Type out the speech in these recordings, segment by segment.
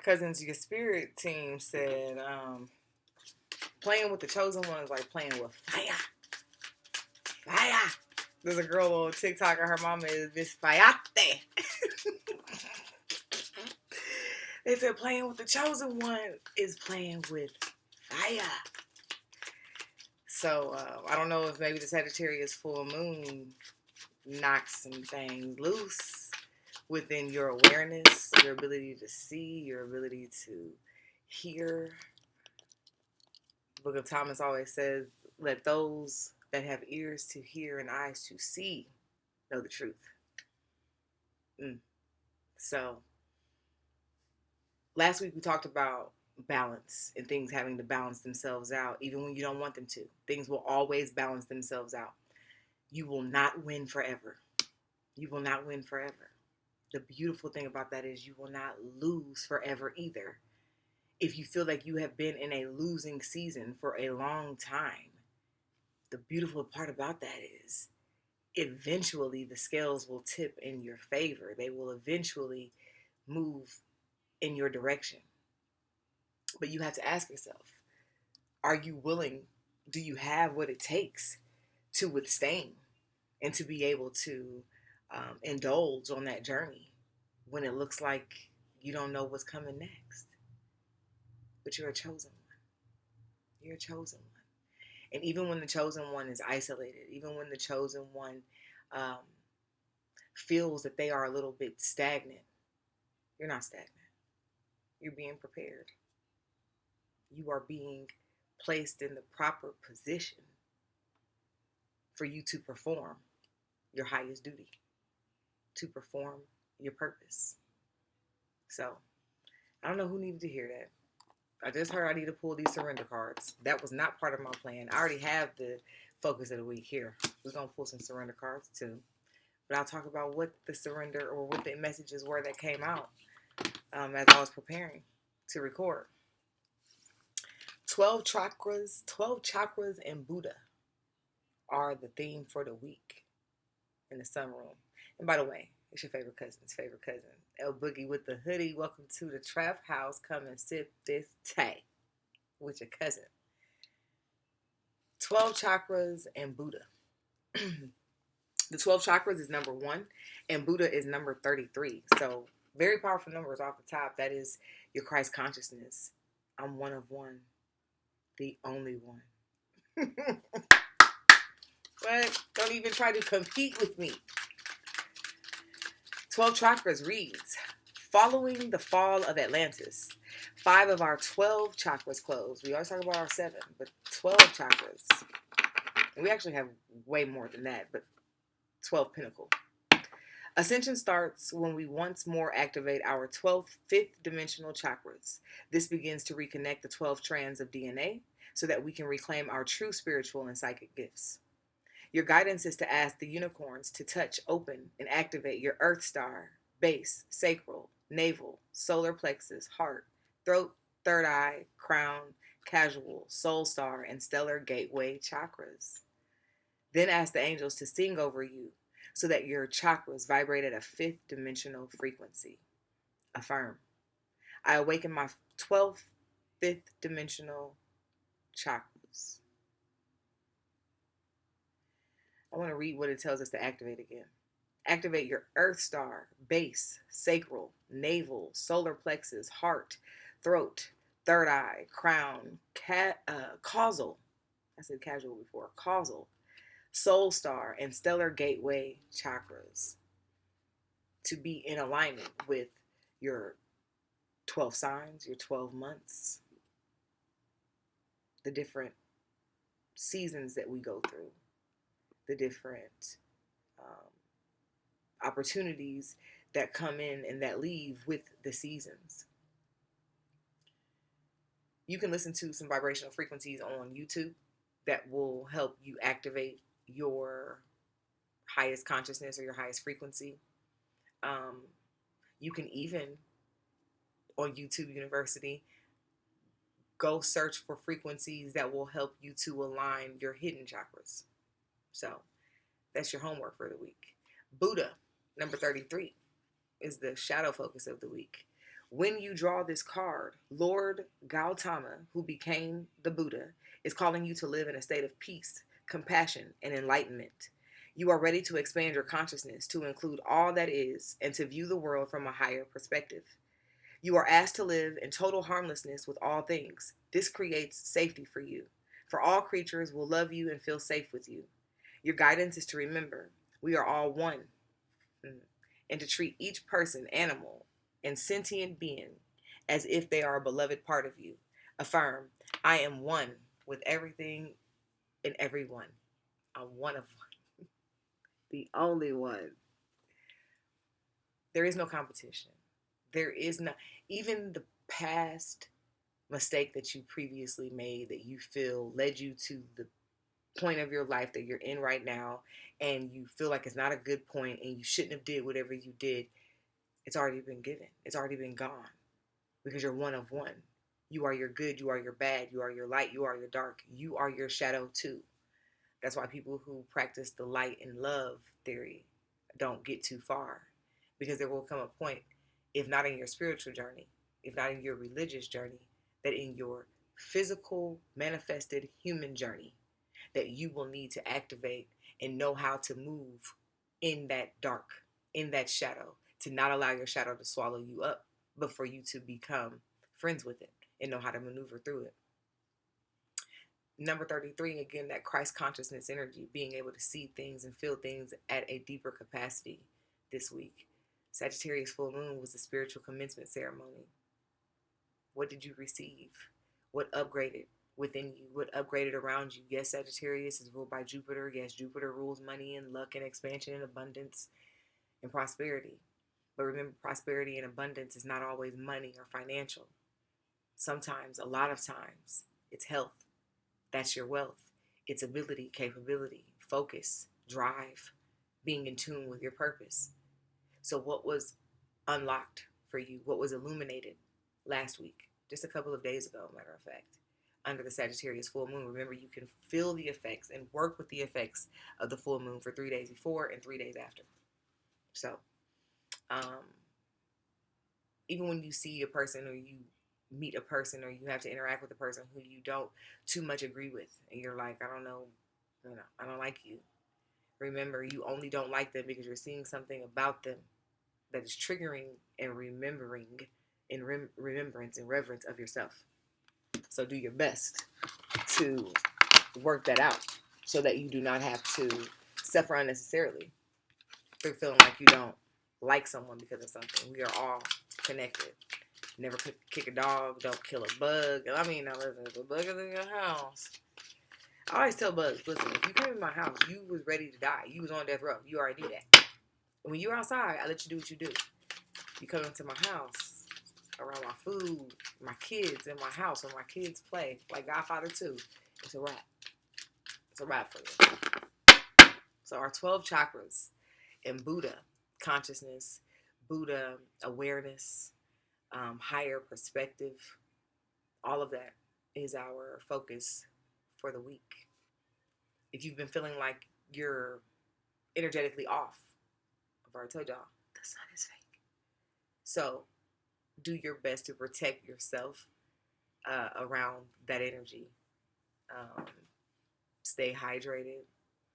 Cousins, your spirit team said, playing with the chosen one is like playing with fire. Fire. There's a girl on TikTok and her mama is Miss Fayate. They said playing with the chosen one is playing with fire. So I don't know if maybe the Sagittarius full moon knocks some things loose within your awareness, your ability to see, your ability to hear. The Book of Thomas always says, let those that have ears to hear and eyes to see know the truth. So last week we talked about balance and things having to balance themselves out even when you don't want them to. Things will always balance themselves out. You will not win forever. You will not win forever. The beautiful thing about that is you will not lose forever either. If you feel like you have been in a losing season for a long time, the beautiful part about that is eventually the scales will tip in your favor. They will eventually move in your direction. But you have to ask yourself, are you willing? Do you have what it takes to withstand and to be able to indulge on that journey when it looks like you don't know what's coming next? But you're a chosen one. You're a chosen one. And even when the chosen one is isolated, even when the chosen one um, feels that they are a little bit stagnant, you're not stagnant. You're being prepared. You are being placed in the proper position for you to perform your highest duty, to perform your purpose. So, I don't know who needed to hear that. I just heard I need to pull these surrender cards. That was not part of my plan. I already have the focus of the week here. We're going to pull some surrender cards too. But I'll talk about what the surrender or what the messages were that came out as I was preparing to record. 12 chakras and Buddha are the theme for the week in the sunroom. And by the way, it's your favorite cousin's favorite cousin, El Boogie with the hoodie. Welcome to the Trap House. Come and sip this tea with your cousin. 12 chakras and Buddha. The 12 chakras is number 1 and Buddha is number 33. So very powerful numbers off the top. That is your Christ consciousness. I'm one of one. The only one. But don't even try to compete with me. 12 chakras reads, following the fall of Atlantis, 5 of our 12 chakras closed. We always talk about our 7, but 12 chakras. And we actually have way more than that, but 12 pinnacle. Ascension starts when we once more activate our 12th, 5th dimensional chakras. This begins to reconnect the 12 strands of DNA so that we can reclaim our true spiritual and psychic gifts. Your guidance is to ask the unicorns to touch, open, and activate your Earth Star, base, sacral, navel, solar plexus, heart, throat, third eye, crown, casual, soul star, and stellar gateway chakras. Then ask the angels to sing over you so that your chakras vibrate at a 5th dimensional frequency. Affirm. I awaken my 12th, 5th dimensional chakras. I want to read what it tells us to activate again. Activate your Earth Star, base, sacral, navel, solar plexus, heart, throat, third eye, crown, causal. I said casual before. Causal, soul star, and stellar gateway chakras to be in alignment with your 12 signs, your 12 months, the different seasons that we go through, the different opportunities that come in and that leave with the seasons. You can listen to some vibrational frequencies on YouTube that will help you activate your highest consciousness or your highest frequency. You can even, on YouTube University, go search for frequencies that will help you to align your hidden chakras. So that's your homework for the week. Buddha, number 33, is the shadow focus of the week. When you draw this card, Lord Gautama, who became the Buddha, is calling you to live in a state of peace, compassion, and enlightenment. You are ready to expand your consciousness to include all that is and to view the world from a higher perspective. You are asked to live in total harmlessness with all things. This creates safety for you, for all creatures will love you and feel safe with you. Your guidance is to remember we are all one, and to treat each person, animal, and sentient being as if they are a beloved part of you. Affirm, I am one with everything and everyone. I'm one of one, the only one. There is no competition. There is no, even the past mistake that you previously made that you feel led you to the point of your life that you're in right now, and you feel like it's not a good point and you shouldn't have did whatever you did, it's already been given. It's already been gone because you're one of one. You are your good, you are your bad, you are your light, you are your dark, you are your shadow too. That's why people who practice the light and love theory don't get too far, because there will come a point, if not in your spiritual journey, if not in your religious journey, that in your physical manifested human journey, that you will need to activate and know how to move in that dark, in that shadow, to not allow your shadow to swallow you up, but for you to become friends with it and know how to maneuver through it. Number 33, again, that Christ consciousness energy, being able to see things and feel things at a deeper capacity this week. Sagittarius full moon was the spiritual commencement ceremony. What did you receive? What upgraded within you? What upgraded around you? Yes, Sagittarius is ruled by Jupiter. Yes, Jupiter rules money and luck and expansion and abundance and prosperity. But remember, prosperity and abundance is not always money or financial. Sometimes, a lot of times, it's health. That's your wealth. It's ability, capability, focus, drive, being in tune with your purpose. So what was unlocked for you? What was illuminated last week? Just a couple of days ago, matter of fact, under the Sagittarius full moon. Remember, you can feel the effects and work with the effects of the full moon for 3 days before and 3 days after. So, even when you see a person or you meet a person or you have to interact with a person who you don't too much agree with, and you're like, I don't know, I don't like you. Remember, you only don't like them because you're seeing something about them that is triggering and remembering in remembrance and reverence of yourself. So do your best to work that out so that you do not have to suffer unnecessarily for feeling like you don't like someone because of something. We are all connected. Never kick a dog, don't kill a bug. I mean, now listen, if a bug is in your house, I always tell bugs, listen, if you came in my house, you was ready to die. You was on death row. You already knew that. When you're outside, I let you do what you do. You come into my house, around my food, my kids in my house, when my kids play, like Godfather 2, it's a wrap. It's a wrap for you. So our 12 chakras and Buddha consciousness, Buddha awareness, higher perspective, all of that is our focus for the week. If you've been feeling like you're energetically off, I've already told y'all, the sun is fake. So do your best to protect yourself around that energy. Stay hydrated.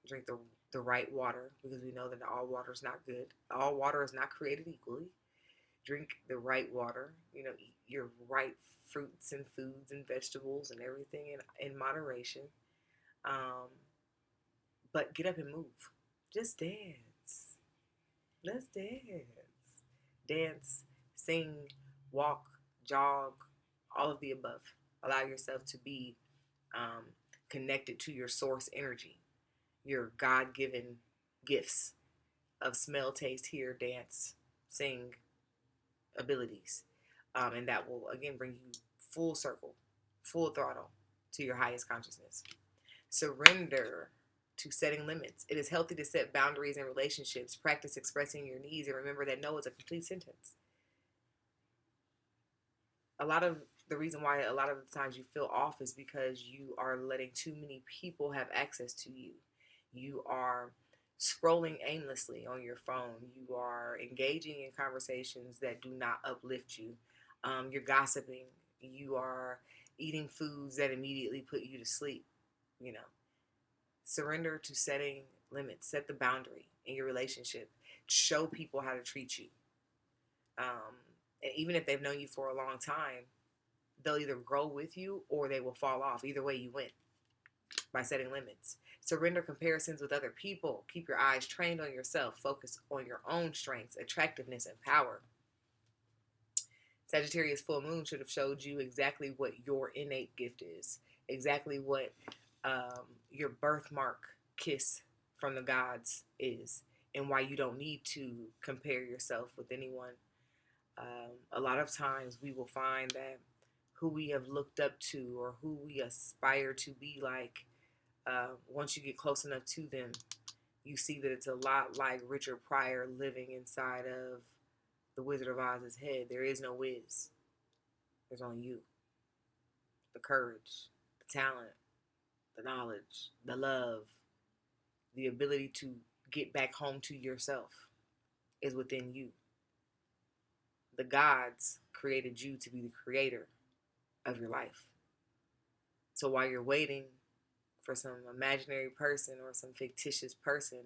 Drink the right water, because we know that all water is not good. All water is not created equally. Drink the right water. Eat your right fruits and foods and vegetables and everything in moderation. But get up and move. Just dance. Let's dance. Dance, sing, walk, jog, all of the above. Allow yourself to be connected to your source energy, your God-given gifts of smell, taste, hear, dance, sing abilities. And that will, again, bring you full circle, full throttle to your highest consciousness. Surrender to setting limits. It is healthy to set boundaries in relationships. Practice expressing your needs, and remember that no is a complete sentence. A lot of the reason why a lot of the times you feel off is because you are letting too many people have access to you. You are scrolling aimlessly on your phone. You are engaging in conversations that do not uplift you. You're gossiping. You are eating foods that immediately put you to sleep. You know, surrender to setting limits. Set the boundary in your relationship. Show people how to treat you. And even if they've known you for a long time, they'll either grow with you or they will fall off. Either way, you win by setting limits. Surrender comparisons with other people. Keep your eyes trained on yourself. Focus on your own strengths, attractiveness, and power. Sagittarius full moon should have showed you exactly what your innate gift is, exactly what your birthmark kiss from the gods is, and why you don't need to compare yourself with anyone. A lot of times we will find that who we have looked up to or who we aspire to be like, once you get close enough to them, you see that it's a lot like Richard Pryor living inside of the Wizard of Oz's head. There is no Wiz. There's only you. The courage, the talent, the knowledge, the love, the ability to get back home to yourself is within you. The gods created you to be the creator of your life. So while you're waiting for some imaginary person or some fictitious person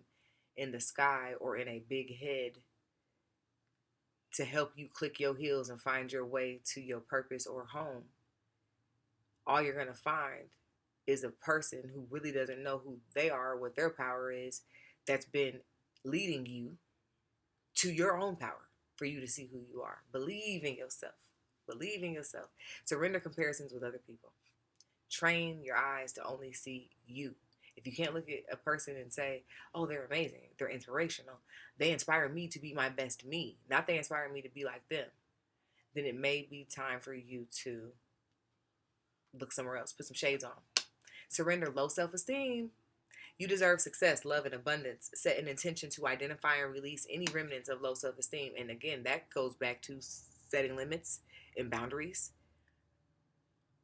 in the sky or in a big head to help you click your heels and find your way to your purpose or home, all you're going to find is a person who really doesn't know who they are, what their power is, that's been leading you to your own power for you to see who you are. Believe in yourself. Believe in yourself. Surrender comparisons with other people. Train your eyes to only see you. If you can't look at a person and say, oh, they're amazing, they're inspirational, they inspire me to be my best me, not they inspire me to be like them, then it may be time for you to look somewhere else, put some shades on. Surrender low self-esteem. You deserve success, love, and abundance. Set an intention to identify and release any remnants of low self-esteem. And again, that goes back to setting limits and boundaries.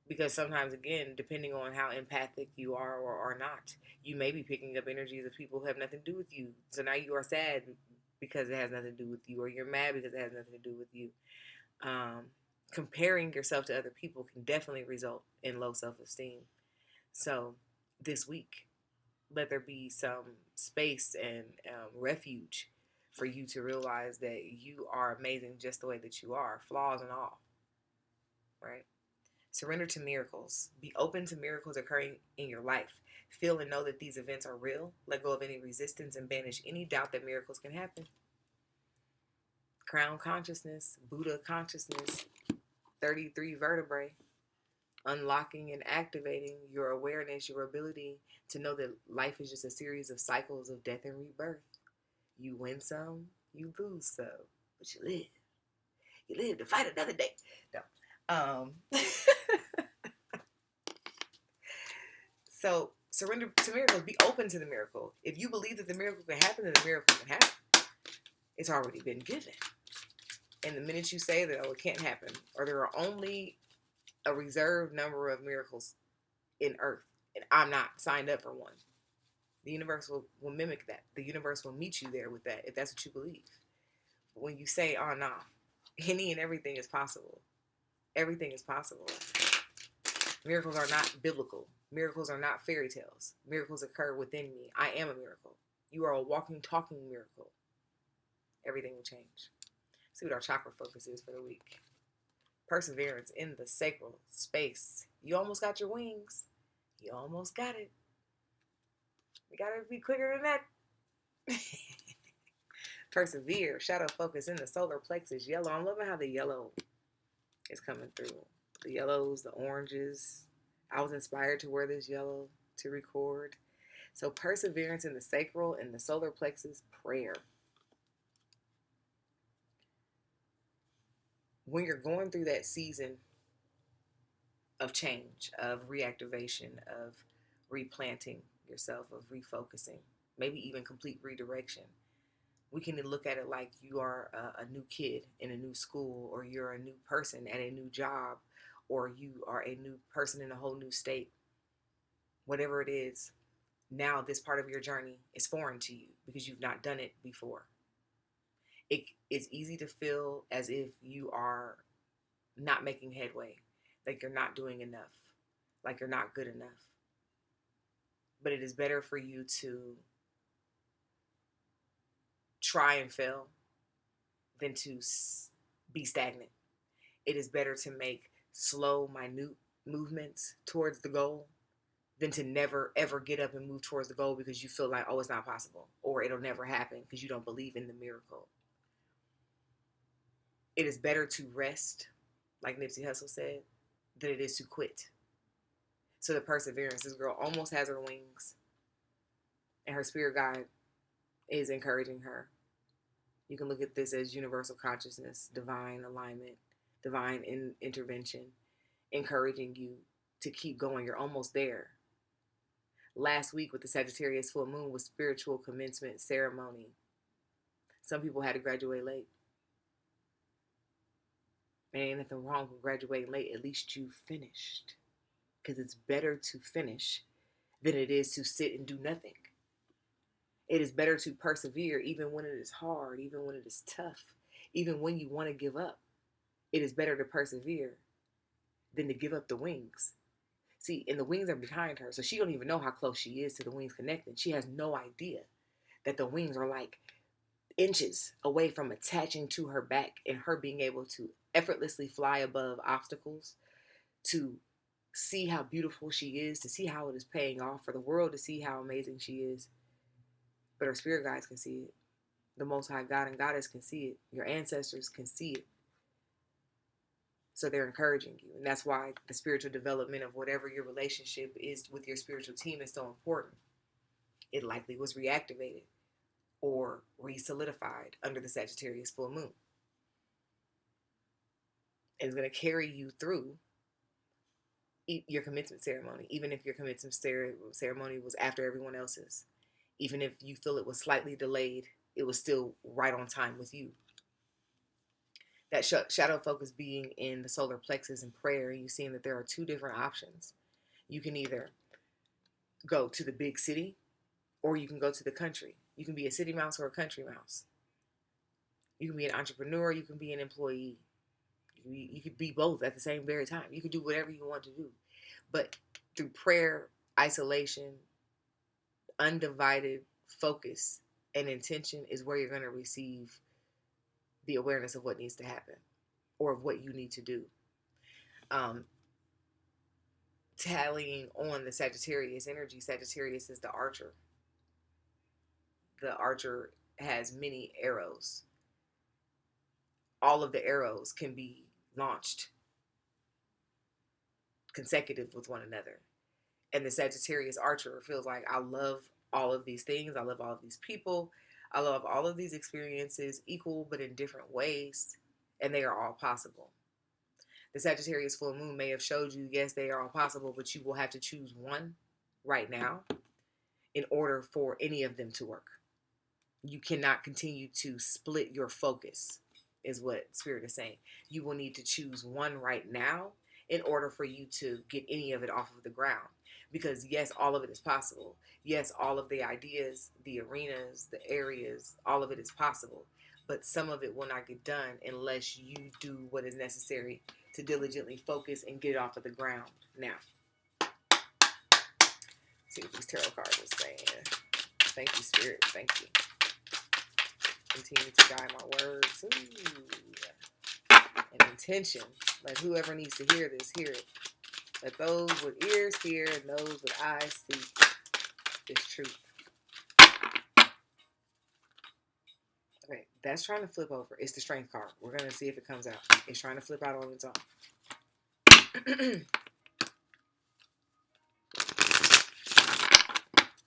Because sometimes, again, depending on how empathic you are or are not, you may be picking up energies of people who have nothing to do with you. So now you are sad because it has nothing to do with you, or you're mad because it has nothing to do with you. Comparing yourself to other people can definitely result in low self-esteem. So this week, let there be some space and refuge for you to realize that you are amazing just the way that you are, flaws and all, right? Surrender to miracles. Be open to miracles occurring in your life. Feel and know that these events are real. Let go of any resistance and banish any doubt that miracles can happen. Crown consciousness, Buddha consciousness, 33 vertebrae. Unlocking and activating your awareness, your ability to know that life is just a series of cycles of death and rebirth. You win some, you lose some, but you live. You live to fight another day. No. So surrender to miracles. Be open to the miracle. If you believe that the miracle can happen, then the miracle can happen. It's already been given. And the minute you say that, oh, it can't happen, or there are only a reserved number of miracles in Earth, and I'm not signed up for one, the universe will mimic that. The universe will meet you there with that, if that's what you believe. But when you say, oh, nah, any and everything is possible. Everything is possible. Miracles are not biblical. Miracles are not fairy tales. Miracles occur within me. I am a miracle. You are a walking, talking miracle. Everything will change. See what our chakra focus is for the week. Perseverance in the sacral space. You almost got your wings. You almost got it. You gotta be quicker than that. Persevere. Shadow focus in the solar plexus. Yellow. I'm loving how the yellow is coming through. The yellows, the oranges. I was inspired to wear this yellow to record. So perseverance in the sacral and the solar plexus. Prayer. When you're going through that season of change, of reactivation, of replanting yourself, of refocusing, maybe even complete redirection, we can look at it like you are a new kid in a new school, or you're a new person at a new job, or you are a new person in a whole new state. Whatever it is, now this part of your journey is foreign to you because you've not done it before. It is easy to feel as if you are not making headway, like you're not doing enough, like you're not good enough. But it is better for you to try and fail than to be stagnant. It is better to make slow, minute movements towards the goal than to never ever get up and move towards the goal because you feel like, oh, it's not possible, or it'll never happen because you don't believe in the miracle. It is better to rest, like Nipsey Hussle said, than it is to quit. So the perseverance, this girl almost has her wings, and her spirit guide is encouraging her. You can look at this as universal consciousness, divine alignment, divine intervention, encouraging you to keep going. You're almost there. Last week with the Sagittarius full moon was spiritual commencement ceremony. Some people had to graduate late. There ain't nothing wrong with graduating late. At least you finished. Because it's better to finish than it is to sit and do nothing. It is better to persevere even when it is hard, even when it is tough, even when you want to give up. It is better to persevere than to give up the wings. See, and the wings are behind her, so she don't even know how close she is to the wings connecting. She has no idea that the wings are like inches away from attaching to her back and her being able to effortlessly fly above obstacles, to see how beautiful she is, to see how it is paying off, for the world to see how amazing she is. But her spirit guides can see it. The Most High God and Goddess can see it. Your ancestors can see it. So they're encouraging you. And that's why the spiritual development of whatever your relationship is with your spiritual team is so important. It likely was reactivated or re-solidified under the Sagittarius full moon. And it's going to carry you through your commencement ceremony, even if your commencement ceremony was after everyone else's. Even if you feel it was slightly delayed, it was still right on time with you. That shadow focus being in the solar plexus and prayer, you're seeing that there are two different options. You can either go to the big city or you can go to the country. You can be a city mouse or a country mouse. You can be an entrepreneur, you can be an employee. You could be both at the same very time. You could do whatever you want to do. But through prayer, isolation, undivided focus, and intention is where you're going to receive the awareness of what needs to happen or of what you need to do. Tallying on the Sagittarius energy, Sagittarius is the archer. The archer has many arrows. All of the arrows can be launched consecutive with one another. And the Sagittarius archer feels like, I love all of these things. I love all of these people. I love all of these experiences equal but in different ways. And they are all possible. The Sagittarius full moon may have showed you, yes, they are all possible, but you will have to choose one right now in order for any of them to work. You cannot continue to split your focus, is what Spirit is saying. You will need to choose one right now in order for you to get any of it off of the ground. Because yes, all of it is possible. Yes, all of the ideas, the arenas, the areas, all of it is possible. But some of it will not get done unless you do what is necessary to diligently focus and get it off of the ground. Now, see what these tarot cards are saying. Thank you, Spirit. Thank you. Continue to guide my words. Ooh. And intention. Let whoever needs to hear this, hear it. Let those with ears hear and those with eyes see this truth. Okay, that's trying to flip over. It's the Strength card. We're going to see if it comes out. It's trying to flip out on its own.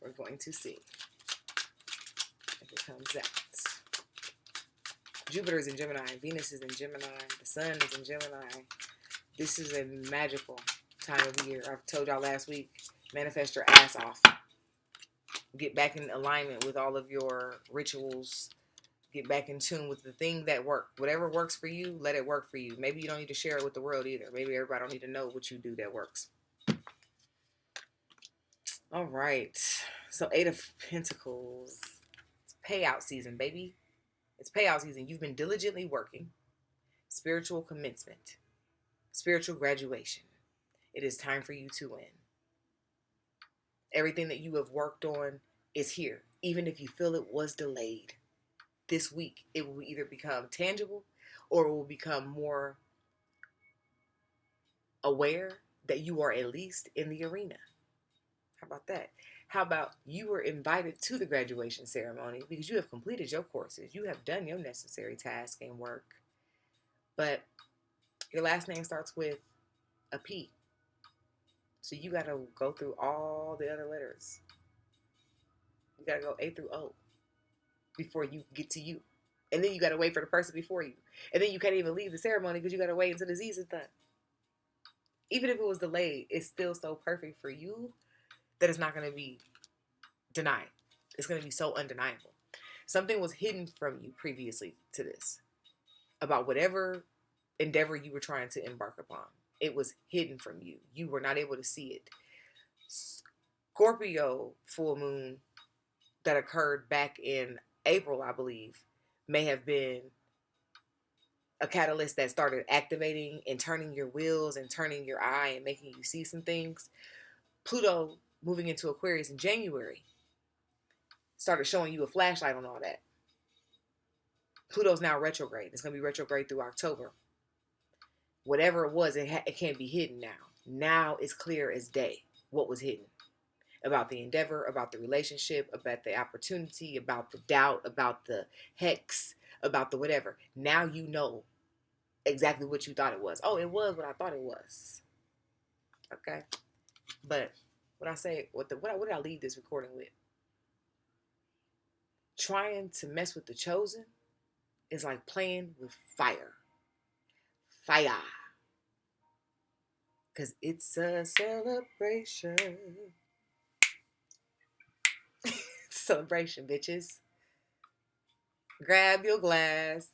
We're going to see if it comes out. Jupiter is in Gemini. Venus is in Gemini. The Sun is in Gemini. This is a magical time of the year. I've told y'all last week, manifest your ass off. Get back in alignment with all of your rituals. Get back in tune with the thing that works. Whatever works for you, let it work for you. Maybe you don't need to share it with the world either. Maybe everybody don't need to know what you do that works. All right. So 8 of Pentacles. It's payout season, baby. It's payout season. You've been diligently working. Spiritual commencement. Spiritual graduation. It is time for you to win. Everything that you have worked on is here. Even if you feel it was delayed, this week it will either become tangible or it will become more aware that you are at least in the arena. How about that? How about you were invited to the graduation ceremony because you have completed your courses, you have done your necessary task and work, but your last name starts with a P. So you got to go through all the other letters. You got to go A through O before you get to you. And then you got to wait for the person before you. And then you can't even leave the ceremony because you got to wait until the Z's is done. Even if it was delayed, it's still so perfect for you that it's not going to be denied. It's going to be so undeniable. Something was hidden from you previously to this about whatever endeavor you were trying to embark upon. It was hidden from you. You were not able to see it. Scorpio full moon that occurred back in April, I believe, may have been a catalyst that started activating and turning your wheels and turning your eye and making you see some things. Pluto moving into Aquarius in January started showing you a flashlight on all that. Pluto's now retrograde. It's going to be retrograde through October. Whatever it was, it can't be hidden now. Now it's clear as day what was hidden about the endeavor, about the relationship, about the opportunity, about the doubt, about the hex, about the whatever. Now you know exactly what you thought it was. Oh, it was what I thought it was. Okay, but what I say, what did I leave this recording with? Trying to mess with the chosen is like playing with fire. Fire. Because it's a celebration. Celebration, bitches. Grab your glass.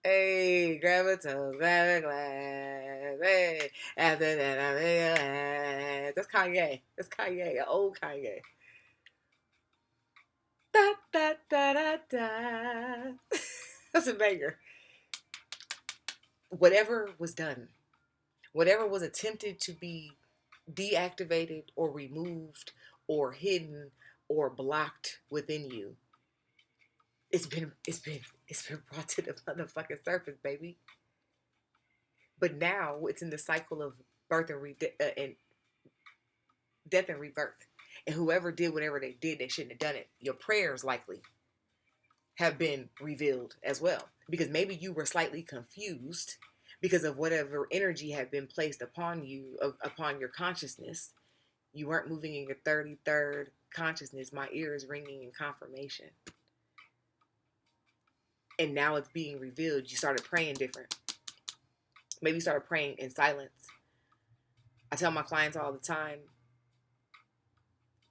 Hey, grab a toast, grab a glass. Hey, after that, I'm in glass. That's Kanye. That's Kanye, an old Kanye. Da, da, da, da, da. That's a banger. Whatever was done, whatever was attempted to be deactivated or removed or hidden or blocked within you, it's been brought to the motherfucking surface, baby. But now it's in the cycle of birth and death and rebirth. And whoever did whatever they did, they shouldn't have done it. Your prayers likely have been revealed as well. Because maybe you were slightly confused because of whatever energy had been placed upon you, upon your consciousness. You weren't moving in your 33rd consciousness. My ear is ringing in confirmation. And now it's being revealed. You started praying different. Maybe you started praying in silence. I tell my clients all the time,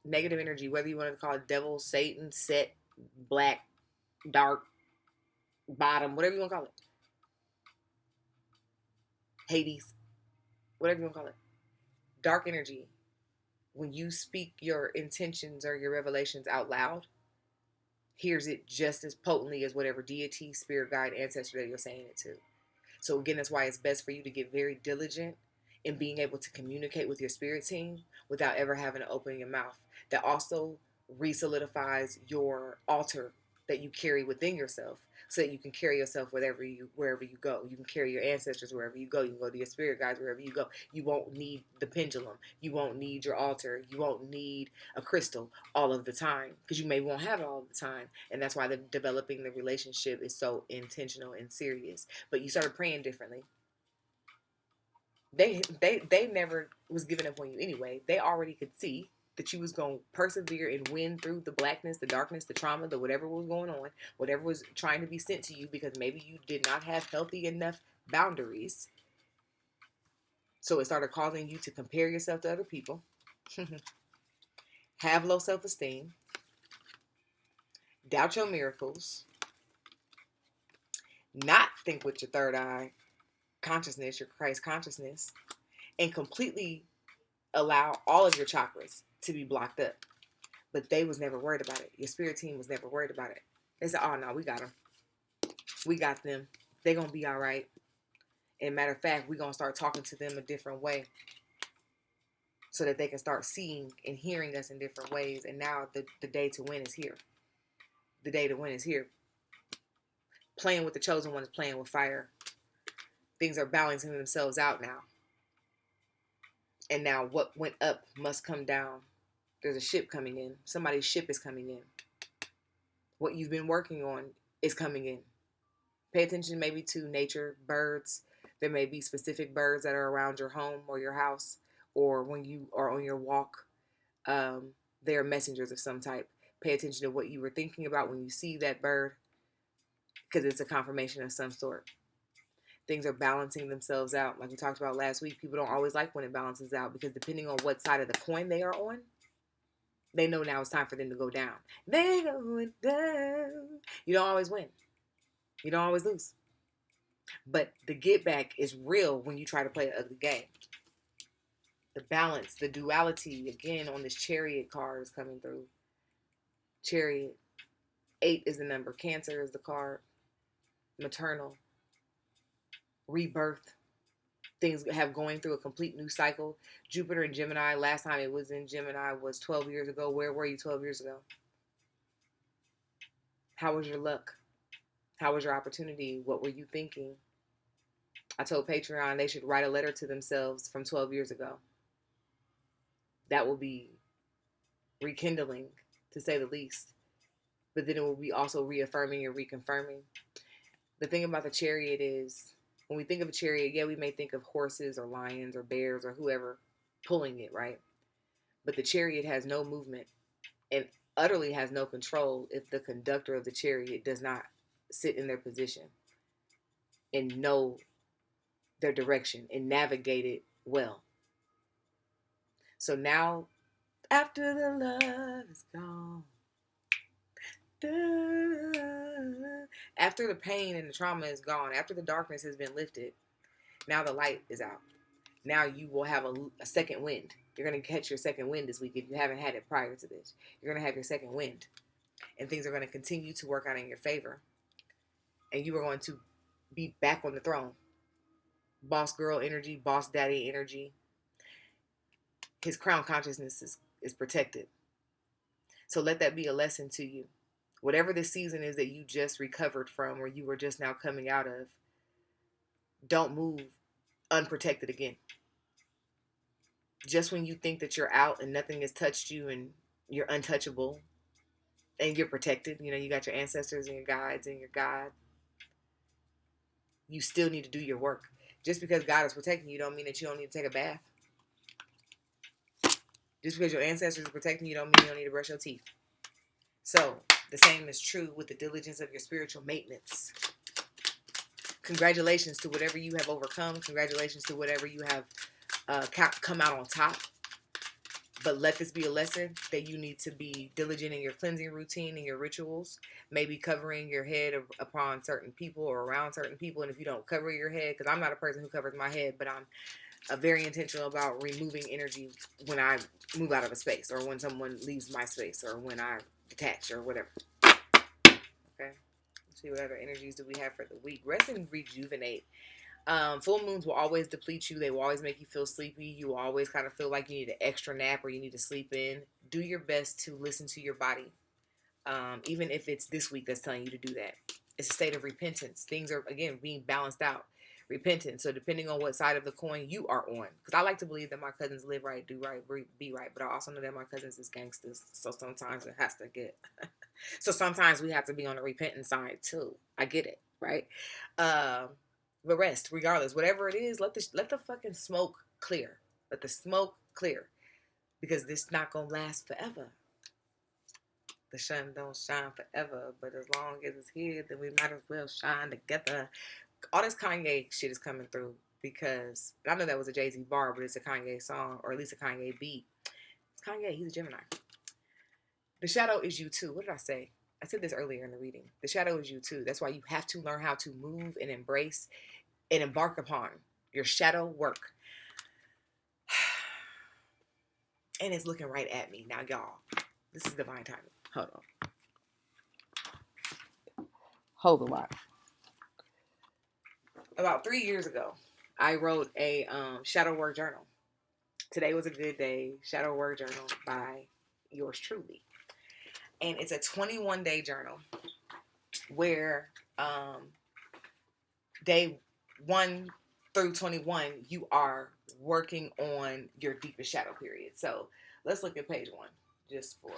negative energy, whether you want to call it devil, Satan, Set, black, dark, bottom, whatever you want to call it. Hades, whatever you want to call it. Dark energy, when you speak your intentions or your revelations out loud, hears it just as potently as whatever deity, spirit guide, ancestor that you're saying it to. So again, that's why it's best for you to get very diligent in being able to communicate with your spirit team without ever having to open your mouth. That also re-solidifies your altar that you carry within yourself, so that you can carry yourself wherever you go. You can carry your ancestors wherever you go. You can go to your spirit guides wherever you go. You won't need the pendulum. You won't need your altar. You won't need a crystal all of the time, because you may won't have it all the time. And that's why developing the relationship is so intentional and serious. But you started praying differently. They never was giving up on you anyway. They already could see that you was going to persevere and win through the blackness, the darkness, the trauma, the whatever was going on, whatever was trying to be sent to you, because maybe you did not have healthy enough boundaries. So it started causing you to compare yourself to other people, have low self-esteem, doubt your miracles, not think with your third eye consciousness, your Christ consciousness, and completely allow all of your chakras to be blocked up. But they was never worried about it. Your spirit team was never worried about it. They said, oh no, we got them. We got them. They're going to be all right. And matter of fact, we're going to start talking to them a different way so that they can start seeing and hearing us in different ways. And now the day to win is here. The day to win is here. Playing with the chosen one is playing with fire. Things are balancing themselves out now. And now what went up must come down. There's a ship coming in. Somebody's ship is coming in. What you've been working on is coming in. Pay attention maybe to nature, birds. There may be specific birds that are around your home or your house, or when you are on your walk. They are messengers of some type. Pay attention to what you were thinking about when you see that bird, because it's a confirmation of some sort. Things are balancing themselves out. Like we talked about last week, people don't always like when it balances out, because depending on what side of the coin they are on, they know now it's time for them to go down. They going down. You don't always win. You don't always lose. But the get back is real when you try to play an ugly game. The balance, the duality, again, on this Chariot card is coming through. Chariot. 8 is the number. Cancer is the card. Maternal. Rebirth. Things have going through a complete new cycle. Jupiter and Gemini, last time it was in Gemini was 12 years ago. Where were you 12 years ago? How was your luck? How was your opportunity? What were you thinking? I told Patreon they should write a letter to themselves from 12 years ago. That will be rekindling, to say the least. But then it will be also reaffirming and reconfirming. The thing about the Chariot is, when we think of a chariot, yeah, we may think of horses or lions or bears or whoever pulling it, right? But the chariot has no movement and utterly has no control if the conductor of the chariot does not sit in their position and know their direction and navigate it well. So now, after the love is gone, after the pain and the trauma is gone, after the darkness has been lifted, now the light is out. Now you will have a second wind. You're going to catch your second wind this week if you haven't had it prior to this. You're going to have your second wind. And things are going to continue to work out in your favor. And you are going to be back on the throne. Boss girl energy, boss daddy energy. His crown consciousness is protected. So let that be a lesson to you. Whatever this season is that you just recovered from or you were just now coming out of, don't move unprotected again. Just when you think that you're out and nothing has touched you and you're untouchable and you're protected, you know, you got your ancestors and your guides and your God, you still need to do your work. Just because God is protecting you don't mean that you don't need to take a bath. Just because your ancestors are protecting you don't mean you don't need to brush your teeth. So the same is true with the diligence of your spiritual maintenance. Congratulations to whatever you have overcome. Congratulations to whatever you have come out on top. But let this be a lesson that you need to be diligent in your cleansing routine and your rituals. Maybe covering your head upon certain people or around certain people. And if you don't cover your head, because I'm not a person who covers my head, but I'm very intentional about removing energy when I move out of a space or when someone leaves my space or when I detach or whatever. Okay. Let's see what other energies do we have for the week. Rest and rejuvenate. Full moons will always deplete you. They will always make you feel sleepy. You will always kind of feel like you need an extra nap or you need to sleep in. Do your best to listen to your body. Even if it's this week that's telling you to do that. It's a state of repentance. Things are, again, being balanced out. Repentance. So depending on what side of the coin you are on. Because I like to believe that my cousins live right, do right, be right. But I also know that my cousins is gangsters. So sometimes it has to get... So sometimes we have to be on the repentant side too. I get it, right? But rest, regardless, whatever it is, let the fucking smoke clear. Let the smoke clear, because this not gonna last forever. The sun don't shine forever, but as long as it's here, then we might as well shine together. All this Kanye shit is coming through because I know that was a Jay-Z bar, but it's a Kanye song, or at least a Kanye beat. It's Kanye. He's a Gemini. The shadow is you too. What did I say? I said this earlier in the reading. The shadow is you too. That's why you have to learn how to move and embrace and embark upon your shadow work. And it's looking right at me. Now, y'all, this is divine timing. Hold on. Hold the line. About 3 years ago, I wrote a shadow work journal. Today was a good day. Shadow work journal by yours truly, and it's a 21-day journal where day 1 through 21 you are working on your deepest shadow period. So let's look at page 1 just for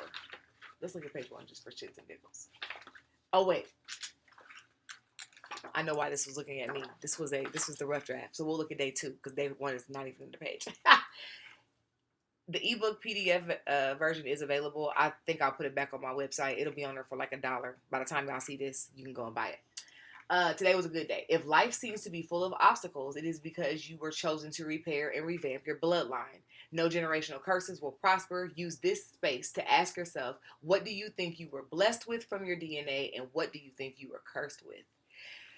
shits and giggles. Oh wait, I know why this was looking at me. This was the rough draft. So we'll look at day 2 because day 1 is not even in the page. The ebook PDF version is available. I think I'll put it back on my website. It'll be on there for like $1. By the time y'all see this, you can go and buy it. Today was a good day. If life seems to be full of obstacles, it is because you were chosen to repair and revamp your bloodline. No generational curses will prosper. Use this space to ask yourself, what do you think you were blessed with from your DNA, and what do you think you were cursed with?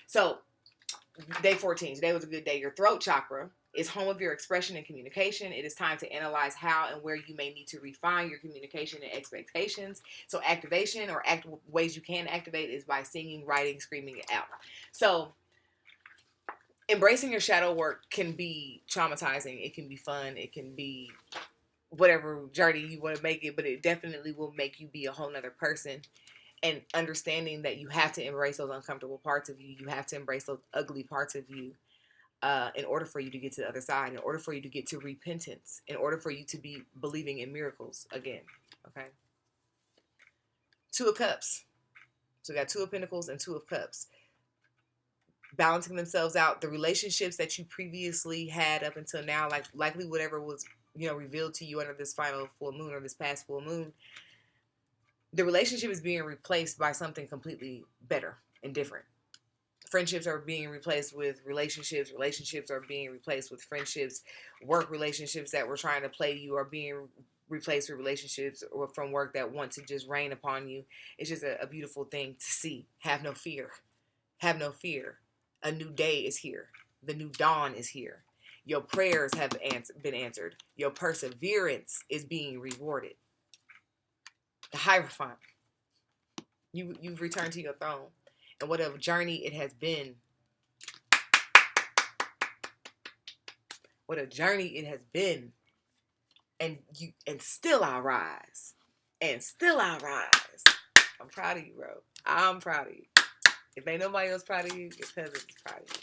So, day 14, today was a good day. Your throat chakra is home of your expression and communication. It is time to analyze how and where you may need to refine your communication and expectations. So activation or ways you can activate is by singing, writing, screaming it out. So embracing your shadow work can be traumatizing. It can be fun. It can be whatever journey you want to make it, but it definitely will make you be a whole nother person. And understanding that you have to embrace those uncomfortable parts of you. You have to embrace those ugly parts of you in order for you to get to the other side, in order for you to get to repentance, in order for you to be believing in miracles again. Okay? 2 of Cups. So we got 2 of Pentacles and 2 of Cups. Balancing themselves out. The relationships that you previously had up until now, like likely whatever was, revealed to you under this final full moon or this past full moon, the relationship is being replaced by something completely better and different. Friendships are being replaced with relationships. Relationships are being replaced with friendships. Work relationships that were trying to play you are being replaced with relationships or from work that want to just rain upon you. It's just a beautiful thing to see. Have no fear. Have no fear. A new day is here. The new dawn is here. Your prayers have been answered. Your perseverance is being rewarded. The Hierophant. You've returned to your throne. And whatever journey it has been, and still I rise. And still I rise. I'm proud of you, bro. I'm proud of you. If ain't nobody else proud of you, your cousin is proud of you.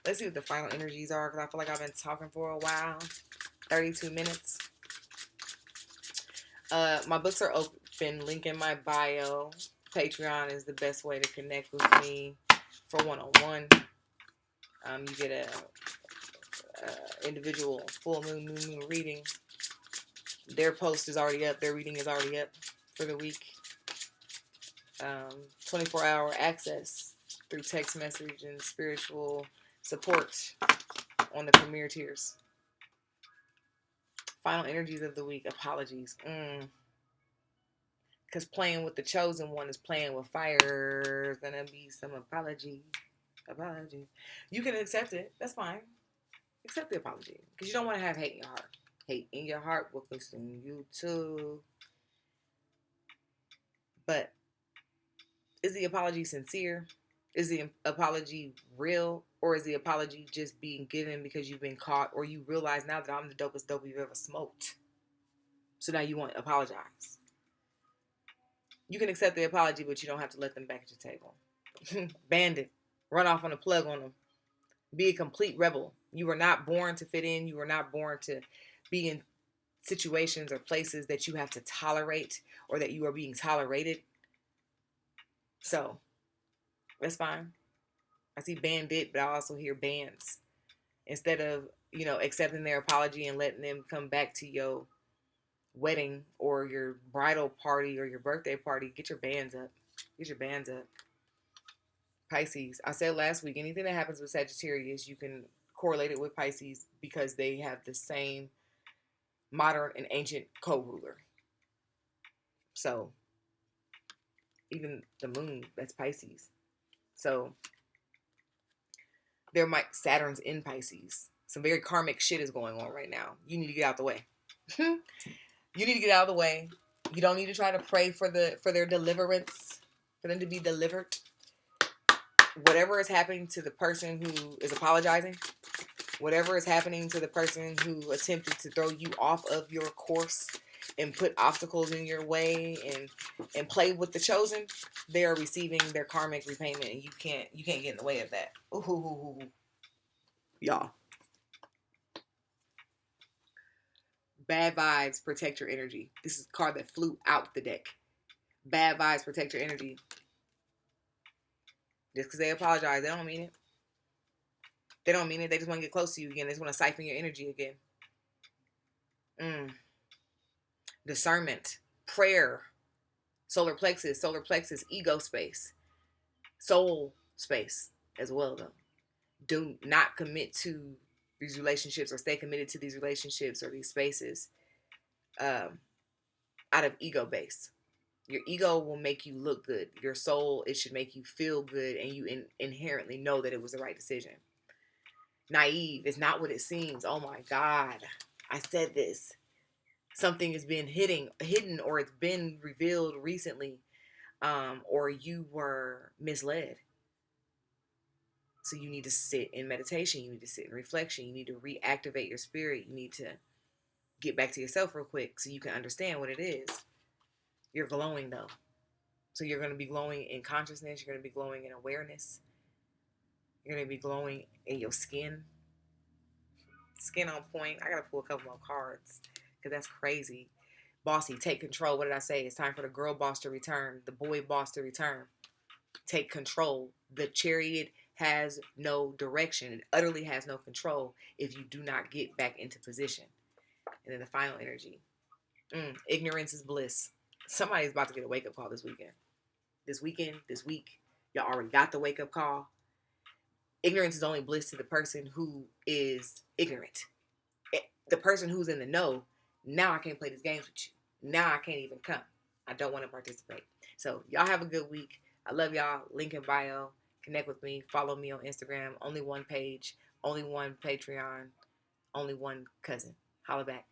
Let's see what the final energies are, because I feel like I've been talking for a while. 32 minutes. My books are open. Link in my bio. Patreon is the best way to connect with me for one-on-one. You get a individual full moon, new moon reading. Their post is already up. Their reading is already up for the week. 24-hour access through text message and spiritual support on the premier tiers. Final energies of the week. Apologies. Because playing with the chosen one is playing with fire. There's going to be some apology. You can accept it. That's fine. Accept the apology. Because you don't want to have hate in your heart. Hate in your heart will consume you too. But is the apology sincere? Is the apology real? Or is the apology just being given because you've been caught, or you realize now that I'm the dopest dope you've ever smoked? So now you want to apologize. You can accept the apology, but you don't have to let them back at your table. Bandit. Run off on a plug on them. Be a complete rebel. You were not born to fit in. You were not born to be in situations or places that you have to tolerate or that you are being tolerated. So, that's fine. I see bandit, but I also hear bands. Instead of, accepting their apology and letting them come back to your wedding or your bridal party or your birthday party, get your bands up. Get your bands up. Pisces. I said last week, anything that happens with Sagittarius, you can correlate it with Pisces because they have the same modern and ancient co-ruler. So, even the moon, that's Pisces. So, Saturn's in Pisces. Some very karmic shit is going on right now. You need to get out the way. You need to get out of the way. You don't need to try to pray for their deliverance, for them to be delivered. Whatever is happening to the person who is apologizing, Whatever is happening to the person who attempted to throw you off of your course and put obstacles in your way and play with the chosen, they are receiving their karmic repayment, and you can't get in the way of that. Ooh. Y'all. Bad vibes protect your energy. This is a card that flew out the deck. Bad vibes protect your energy. Just because they apologize, they don't mean it. They don't mean it. They just want to get close to you again. They just want to siphon your energy again. Discernment, prayer, solar plexus, ego space, soul space as well, though. Do not commit to these relationships or stay committed to these relationships or these spaces out of ego base. Your ego will make you look good. Your soul, it should make you feel good, and you inherently know that it was the right decision. Naive is not what it seems. Oh my God. I said this. Something has been hidden, or it's been revealed recently, or you were misled. So you need to sit in meditation. You need to sit in reflection. You need to reactivate your spirit. You need to get back to yourself real quick so you can understand what it is. You're glowing though. So you're going to be glowing in consciousness. You're going to be glowing in awareness. You're going to be glowing in your skin. Skin on point. I got to pull a couple more cards because that's crazy. Bossy, take control. What did I say? It's time for the girl boss to return. The boy boss to return. Take control. The chariot has no direction. It utterly has no control if you do not get back into position. And then the final energy. Ignorance is bliss. Somebody's about to get a wake-up call this weekend. This week, y'all already got the wake-up call. Ignorance is only bliss to the person who is ignorant. The person who's in the know, now I can't play these games with you. Now I can't even come. I don't want to participate. So y'all have a good week. I love y'all. Link in bio. Connect with me. Follow me on Instagram. Only one page. Only one Patreon. Only one cousin. Holla back.